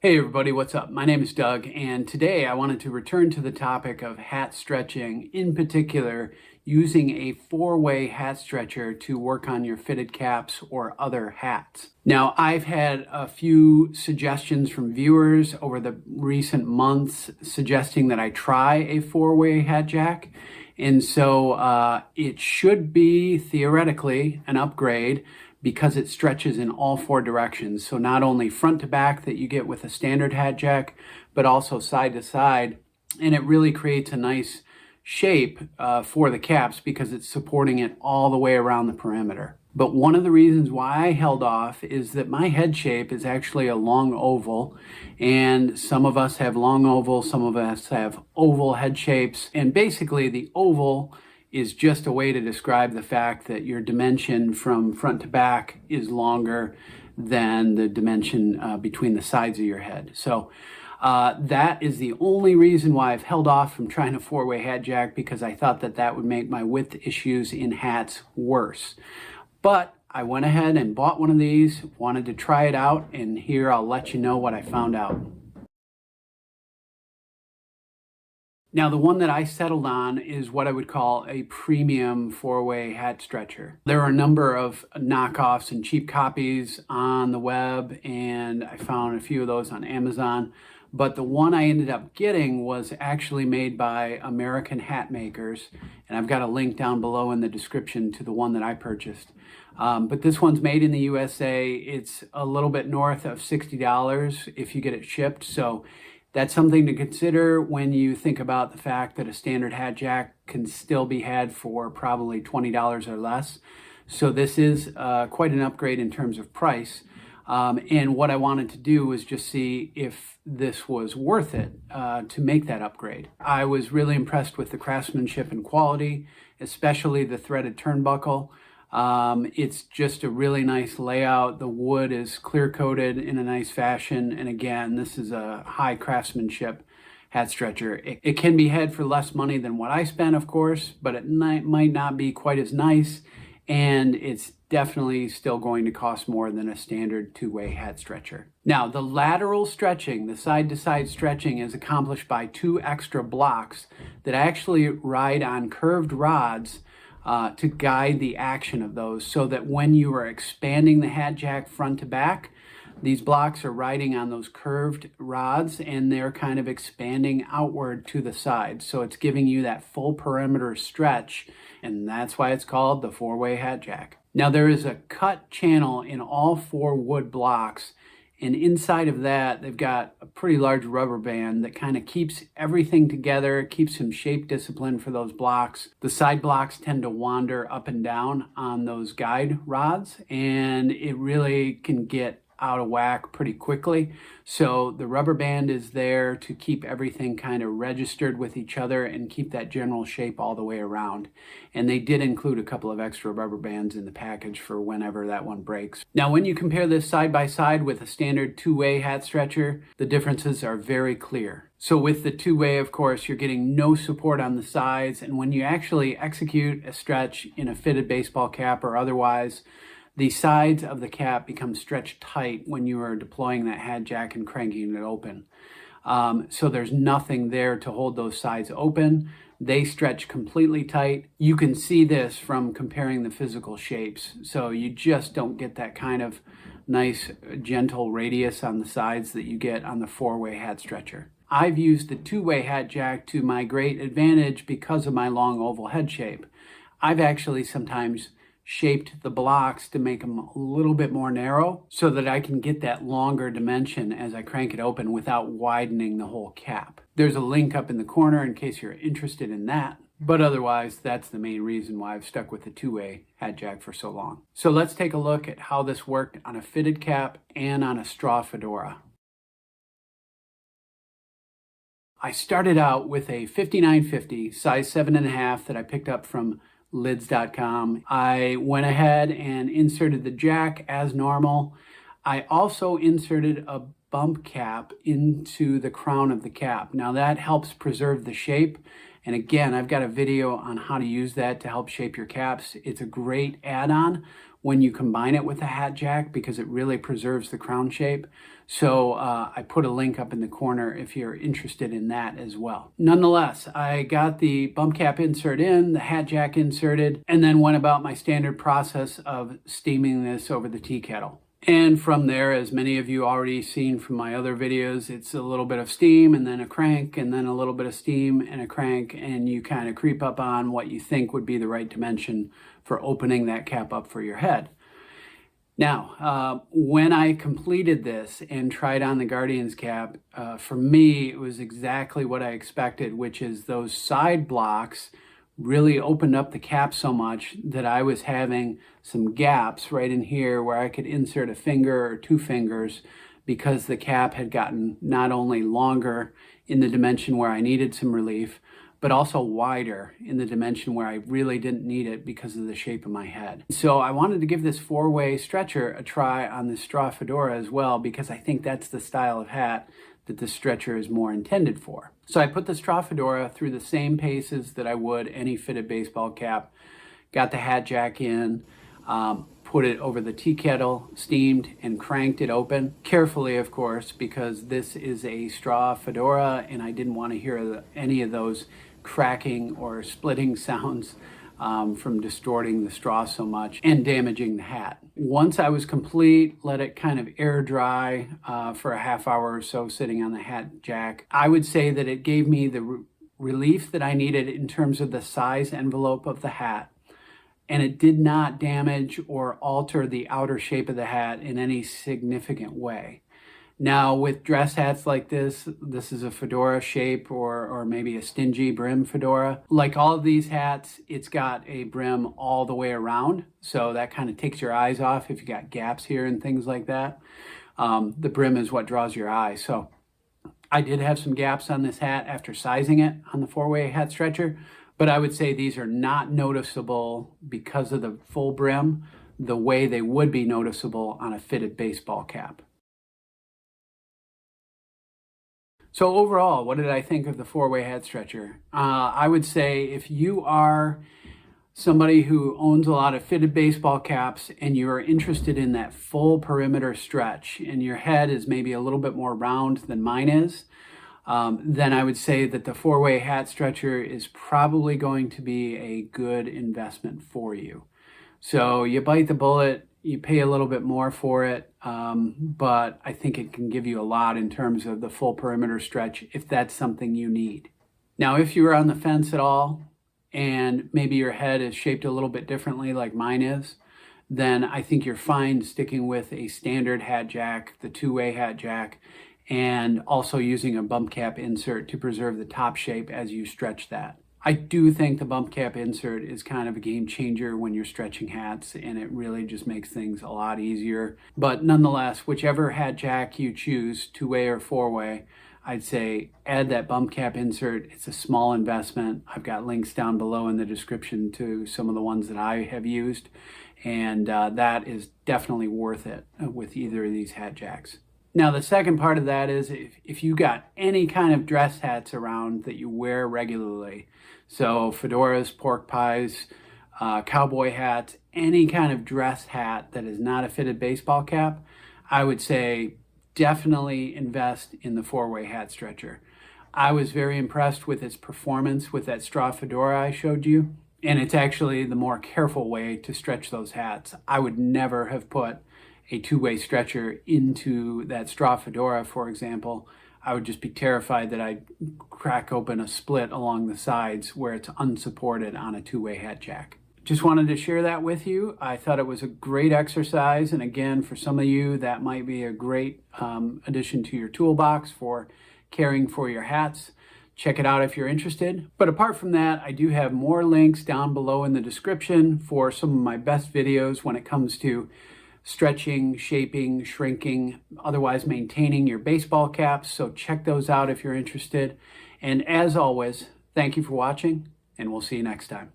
Hey everybody, what's up? My name is Doug, and today I wanted to return to the topic of hat stretching, in particular using a four-way hat stretcher to work on your fitted caps or other hats. Now, I've had a few suggestions from viewers over the recent months suggesting that I try a four-way hat jack, and so it should be theoretically an upgrade because it stretches in all four directions. So not only front to back that you get with a standard hat jack, but also side to side. And it really creates a nice shape for the caps because it's supporting it all the way around the perimeter. But one of the reasons why I held off is that my head shape is actually a long oval, and some of us have long oval, some of us have oval head shapes, and basically the oval is just a way to describe the fact that your dimension from front to back is longer than the dimension between the sides of your head. So that is the only reason why I've held off from trying a four-way hat jack, because I thought that that would make my width issues in hats worse. But I went ahead and bought one of these, wanted to try it out, and here I'll let you know what I found out. Now, the one that I settled on is what I would call a premium four-way hat stretcher. There are a number of knockoffs and cheap copies on the web, and I found a few of those on Amazon. But the one I ended up getting was actually made by American hat makers, and I've got a link down below in the description to the one that I purchased. But this one's made in the USA. It's a little bit north of $60 if you get it shipped. So that's something to consider when you think about the fact that a standard hat jack can still be had for probably $20 or less. So this is quite an upgrade in terms of price. And what I wanted to do was just see if this was worth it to make that upgrade. I was really impressed with the craftsmanship and quality, especially the threaded turnbuckle. It's just a really nice layout. The wood is clear coated in a nice fashion. And again, this is a high craftsmanship hat stretcher. It can be had for less money than what I spent, of course, but it might not be quite as nice. And it's definitely still going to cost more than a standard two-way hat stretcher. Now, the lateral stretching, the side-to-side stretching, is accomplished by two extra blocks that actually ride on curved rods to guide the action of those, so that when you are expanding the hat jack front to back, these blocks are riding on those curved rods and they're kind of expanding outward to the side. So it's giving you that full perimeter stretch, and that's why it's called the four-way hat jack. Now, there is a cut channel in all four wood blocks, and inside of that, they've got a pretty large rubber band that kind of keeps everything together, keeps some shape discipline for those blocks. The side blocks tend to wander up and down on those guide rods, and it really can get out of whack pretty quickly. So the rubber band is there to keep everything kind of registered with each other and keep that general shape all the way around. And they did include a couple of extra rubber bands in the package for whenever that one breaks. Now, when you compare this side by side with a standard two-way hat stretcher, the differences are very clear. So with the two-way, of course, you're getting no support on the sides, and when you actually execute a stretch in a fitted baseball cap or otherwise, the sides of the cap become stretched tight when you are deploying that hat jack and cranking it open. So there's nothing there to hold those sides open. They stretch completely tight. You can see this from comparing the physical shapes. So you just don't get that kind of nice, gentle radius on the sides that you get on the four-way hat stretcher. I've used the two-way hat jack to my great advantage because of my long oval head shape. I've actually sometimes shaped the blocks to make them a little bit more narrow so that I can get that longer dimension as I crank it open without widening the whole cap. There's a link up in the corner in case you're interested in that. But otherwise, that's the main reason why I've stuck with the two-way hat jack for so long. So let's take a look at how this worked on a fitted cap and on a straw fedora. I started out with a 5950 size 7.5 that I picked up from lids.com. I went ahead and inserted the jack as normal. I also inserted a bump cap into the crown of the cap. Now that helps preserve the shape And again, I've got a video on how to use that to help shape your caps. It's a great add-on when you combine it with a hat jack because it really preserves the crown shape. So I put a link up in the corner if you're interested in that as well. Nonetheless, I got the bump cap insert in, the hat jack inserted, and then went about my standard process of steaming this over the tea kettle. And from there, as many of you already seen from my other videos, it's a little bit of steam and then a crank and then a little bit of steam and a crank, and you kind of creep up on what you think would be the right dimension for opening that cap up for your head. Now, when I completed this and tried on the Guardian's cap, for me, it was exactly what I expected, which is those side blocks really opened up the cap so much that I was having some gaps right in here where I could insert a finger or two fingers because the cap had gotten not only longer in the dimension where I needed some relief, but also wider in the dimension where I really didn't need it because of the shape of my head. So I wanted to give this four-way stretcher a try on the straw fedora as well, because I think that's the style of hat that the stretcher is more intended for. So I put the straw fedora through the same paces that I would any fitted baseball cap, got the hat jack in, put it over the tea kettle, steamed, and cranked it open. Carefully, of course, because this is a straw fedora and I didn't want to hear any of those cracking or splitting sounds from distorting the straw so much and damaging the hat. Once I was complete, let it kind of air dry for a half hour or so sitting on the hat jack. I would say that it gave me the relief that I needed in terms of the size envelope of the hat, and it did not damage or alter the outer shape of the hat in any significant way. Now, with dress hats like this is a fedora shape or maybe a stingy brim fedora. Like all of these hats, it's got a brim all the way around, so that kind of takes your eyes off if you got gaps here and things like that. The brim is what draws your eye. So I did have some gaps on this hat after sizing it on the four-way hat stretcher, but I would say these are not noticeable because of the full brim the way they would be noticeable on a fitted baseball cap. So overall, what did I think of the four-way hat stretcher? I would say if you are somebody who owns a lot of fitted baseball caps and you're interested in that full perimeter stretch and your head is maybe a little bit more round than mine is, then I would say that the four-way hat stretcher is probably going to be a good investment for you. So you bite the bullet, you pay a little bit more for it, but I think it can give you a lot in terms of the full perimeter stretch if that's something you need. Now, if you're on the fence at all and maybe your head is shaped a little bit differently like mine is, then I think you're fine sticking with a standard hat jack, the two-way hat jack, and also using a bump cap insert to preserve the top shape as you stretch that. I do think the bump cap insert is kind of a game changer when you're stretching hats, and it really just makes things a lot easier. But nonetheless, whichever hat jack you choose, two-way or four-way, I'd say add that bump cap insert. It's a small investment. I've got links down below in the description to some of the ones that I have used, and that is definitely worth it with either of these hat jacks. Now, the second part of that is if you got any kind of dress hats around that you wear regularly, so fedoras, pork pies, cowboy hats, any kind of dress hat that is not a fitted baseball cap, I would say definitely invest in the four-way hat stretcher. I was very impressed with its performance with that straw fedora I showed you, and it's actually the more careful way to stretch those hats. I would never have put a two-way stretcher into that straw fedora, for example. I would just be terrified that I'd crack open a split along the sides where it's unsupported on a two-way hat jack. Just wanted to share that with you. I thought it was a great exercise, and again, for some of you, that might be a great addition to your toolbox for caring for your hats. Check it out if you're interested. But apart from that, I do have more links down below in the description for some of my best videos when it comes to stretching, shaping, shrinking, otherwise maintaining your baseball caps. So check those out if you're interested. And as always, thank you for watching, and we'll see you next time.